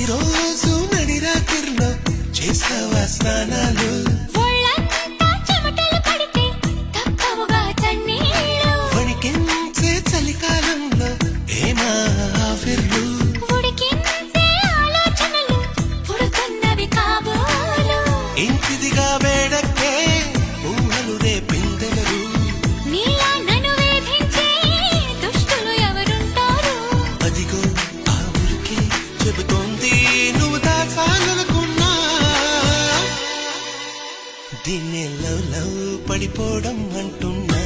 ప్రతిరోజు నడి రాత్రిలో చేస్తావా స్నానాలు వణికించే చలికాలంలో ఏమా ఆఫర్లు ఇంటిదిగా వేడక్కే ఊహలు రేపిందెలరు అదిగో ఆ ఊరికే చెబుతోంది నువ్వు దాచాలనుకున్నా దీన్ని లవ్ లవ్ పడిపోవడం అంటున్నా